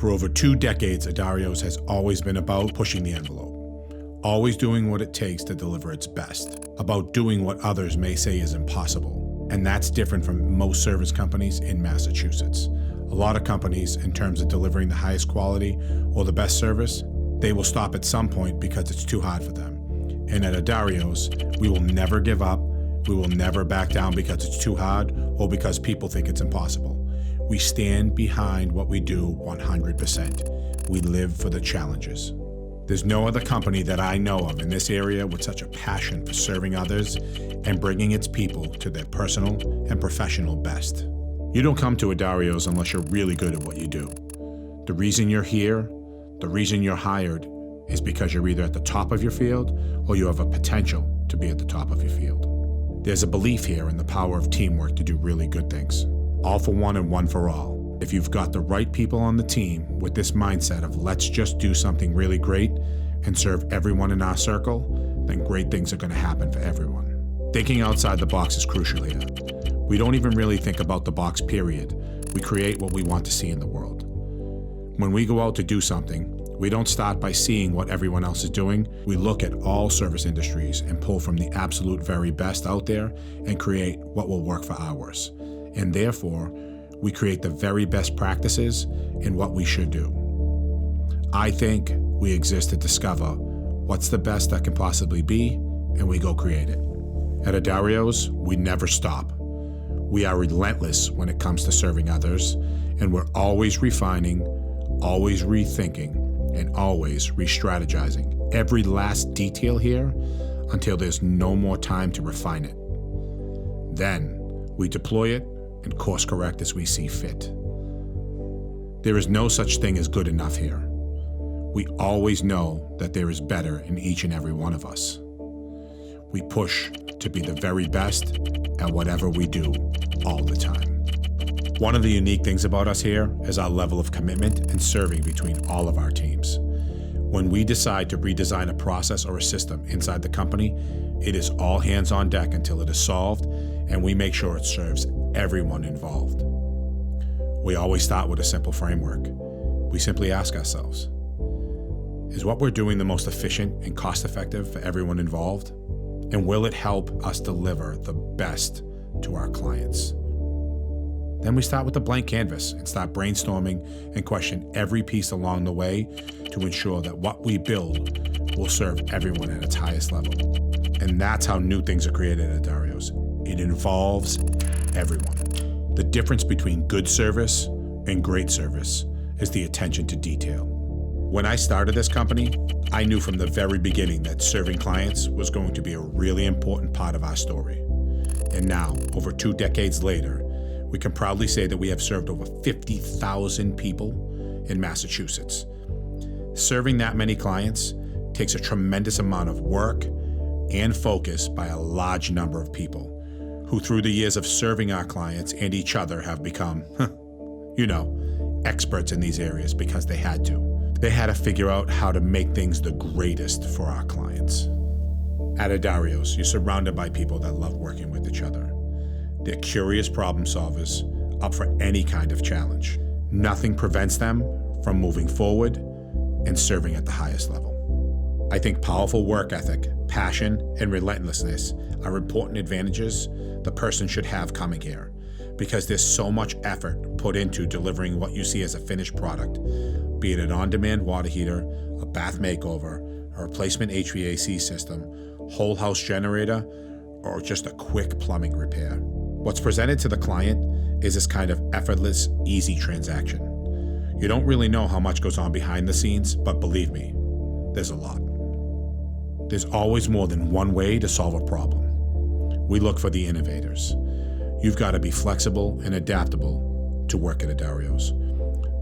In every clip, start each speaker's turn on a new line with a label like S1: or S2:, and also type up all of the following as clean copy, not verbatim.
S1: For over 2 decades, Adarios has always been about pushing the envelope, always doing what it takes to deliver its best, about doing what others may say is impossible. And that's different from most service companies in Massachusetts. A lot of companies, in terms of delivering the highest quality or the best service, they will stop at some point because it's too hard for them. And at Adarios, we will never give up. We will never back down because it's too hard or because people think it's impossible. We stand behind what we do 100%. We live for the challenges. There's no other company that I know of in this area with such a passion for serving others and bringing its people to their personal and professional best. You don't come to Adarios unless you're really good at what you do. The reason you're here, the reason you're hired, is because you're either at the top of your field or you have a potential to be at the top of your field. There's a belief here in the power of teamwork to do really good things. All for one and one for all. If you've got the right people on the team with this mindset of let's just do something really great and serve everyone in our circle, then great things are going to happen for everyone. Thinking outside the box is crucial here. We don't even really think about the box, period. We create what we want to see in the world. When we go out to do something, we don't start by seeing what everyone else is doing. We look at all service industries and pull from the absolute very best out there and create what will work for ours. And therefore, we create the very best practices in what we should do. I think we exist to discover what's the best that can possibly be, and we go create it. At Adarios, we never stop. We are relentless when it comes to serving others, and we're always refining, always rethinking, and always re-strategizing every last detail here until there's no more time to refine it. Then we deploy it and course correct as we see fit. There is no such thing as good enough here. We always know that there is better in each and every one of us. We push to be the very best at whatever we do all the time. One of the unique things about us here is our level of commitment and serving between all of our teams. When we decide to redesign a process or a system inside the company, it is all hands on deck until it is solved, and we make sure it serves everyone involved. We always start with a simple framework. We simply ask ourselves, is what we're doing the most efficient and cost-effective for everyone involved? And will it help us deliver the best to our clients? Then we start with a blank canvas and start brainstorming and question every piece along the way to ensure that what we build will serve everyone at its highest level. And that's how new things are created at Adarios. It involves everyone. The difference between good service and great service is the attention to detail. When I started this company, I knew from the very beginning that serving clients was going to be a really important part of our story. And now, over 2 decades later, we can proudly say that we have served over 50,000 people in Massachusetts. Serving that many clients takes a tremendous amount of work and focus by a large number of people who, through the years of serving our clients and each other, have become, experts in these areas because they had to. They had to figure out how to make things the greatest for our clients. At Adarios, you're surrounded by people that love working with each other. They're curious problem solvers, up for any kind of challenge. Nothing prevents them from moving forward and serving at the highest level. I think powerful work ethic, passion, and relentlessness are important advantages the person should have coming here, because there's so much effort put into delivering what you see as a finished product, be it an on-demand water heater, a bath makeover, a replacement HVAC system, whole house generator, or just a quick plumbing repair. What's presented to the client is this kind of effortless, easy transaction. You don't really know how much goes on behind the scenes, but believe me, there's a lot. There's always more than one way to solve a problem. We look for the innovators. You've got to be flexible and adaptable to work at Adarios.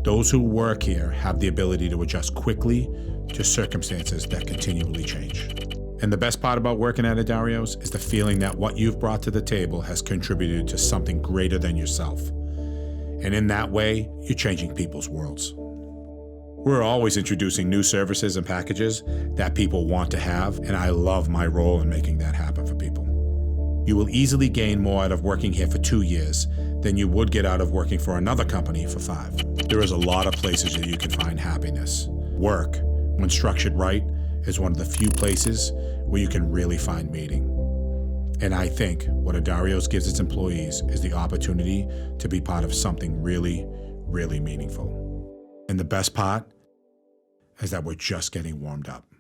S1: Those who work here have the ability to adjust quickly to circumstances that continually change. And the best part about working at Adarios is the feeling that what you've brought to the table has contributed to something greater than yourself. And in that way, you're changing people's worlds. We're always introducing new services and packages that people want to have, and I love my role in making that happen for people. You will easily gain more out of working here for 2 years than you would get out of working for another company for 5. There is a lot of places that you can find happiness. Work, when structured right, is one of the few places where you can really find meaning. And I think what Adarios gives its employees is the opportunity to be part of something really, really meaningful. And the best part is that we're just getting warmed up.